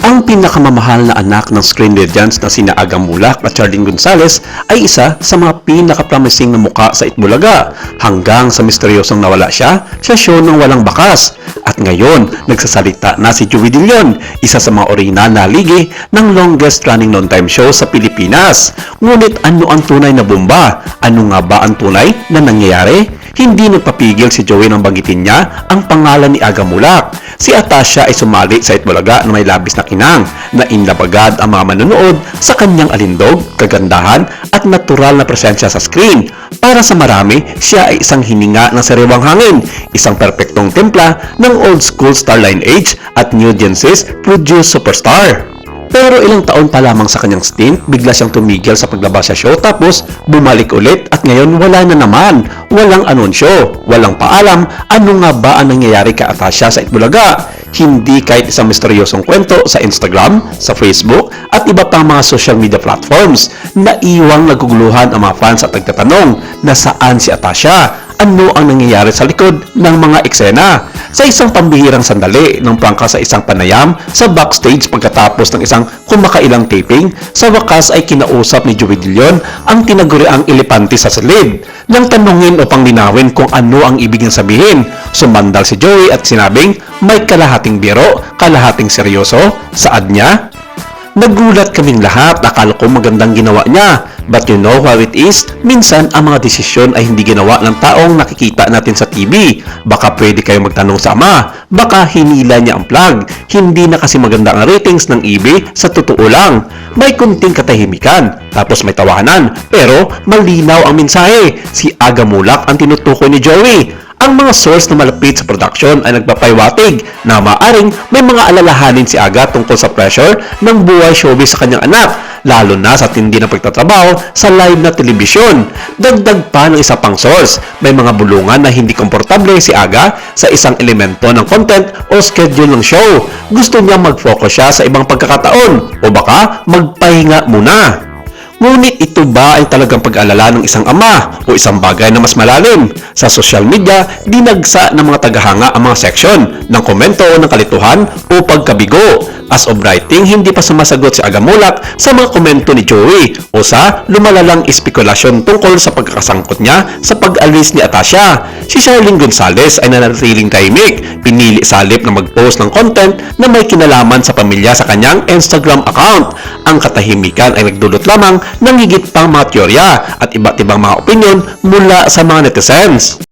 Ang pinakamamahal na anak ng screen legends na sina Aga Mulak at Charlene Gonzalez ay isa sa mga pinaka-promising na muka sa Itbulaga hanggang sa misteryosong nawala siya sa show ng walang bakas. At ngayon, nagsasalita na si Joey De Leon, isa sa mga orihinal na ligi ng longest running non-time show sa Pilipinas. Ngunit ano ang tunay na bomba? Ano nga ba ang tunay na nangyayari? Hindi nagpapigil si Joey nang banggitin niya ang pangalan ni Aga Mulak. Si Atasha ay sumali sa Itbulaga na may labis na kinang na inlabagad ang mga manonood sa kanyang alindog, kagandahan at natural na presensya sa screen. Para sa marami, siya ay isang hininga ng sariwang hangin, isang perpektong templa ng old school Starline age at New Genesis produced superstar. Pero ilang taon pa lamang sa kanyang stint, bigla siyang tumigil sa paglabas sa show tapos bumalik ulit at ngayon wala na naman. Walang anunsyo, walang paalam, ano nga ba ang nangyayari kay Atasha sa Itbulaga? Hindi kahit isang misteryosong kwento sa Instagram, sa Facebook at iba pang mga social media platforms. Naiwang naguguluhan ang mga fans at nagtatanong na saan si Atasha? Ano ang nangyayari sa likod ng mga eksena? Sa isang pambihirang sandali ng prangka sa isang panayam sa backstage pagkatapos ng isang kumakailang taping, sa wakas ay kinausap ni Joey De Leon ang tinaguriang elepante sa silid. Nang tanungin upang linawin kung ano ang ibig niyang sabihin, sumandal si Joey at sinabing may kalahating biro, kalahating seryoso. Saad niya? Nagulat kaming lahat, akala ko magandang ginawa niya. But you know how it is? Minsan, ang mga desisyon ay hindi ginawa ng taong nakikita natin sa TV. Baka pwede kayo magtanong sa ama. Baka hinila niya ang plug. Hindi na kasi maganda ang ratings ng EB sa totoo lang. May kunting katahimikan, tapos may tawanan. Pero malinaw ang mensahe. Si Aga Mulak ang tinutukoy ni Joey. Ang mga source na malapit sa production ay nagpapaywatig na maaring may mga alalahanin si Aga tungkol sa pressure ng buhay showbiz sa kanyang anak, lalo na sa tindi ng pagtatrabaho sa live na telebisyon. Dagdag pa ng isa pang source, may mga bulungan na hindi komportable si Aga sa isang elemento ng content o schedule ng show. Gusto niya mag-focus siya sa ibang pagkakataon o baka magpahinga muna. Ngunit ito ba ay talagang pag-alala ng isang ama o isang bagay na mas malalim? Sa social media, dinagsa ng mga tagahanga ang mga section ng komento ng kalituhan o pagkabigo. As of writing, hindi pa sumasagot si Aga Mulak sa mga komento ni Joey o sa lumalalang espekulasyon tungkol sa pagkakasangkot niya sa pag-alis ni Atasha. Si Charlene Gonzalez ay nanatiling tahimik, pinili salip na mag-post ng content na may kinalaman sa pamilya sa kanyang Instagram account. Ang katahimikan ay nagdulot lamang ng higit pang mga teorya at iba't ibang mga opinyon mula sa mga netizens.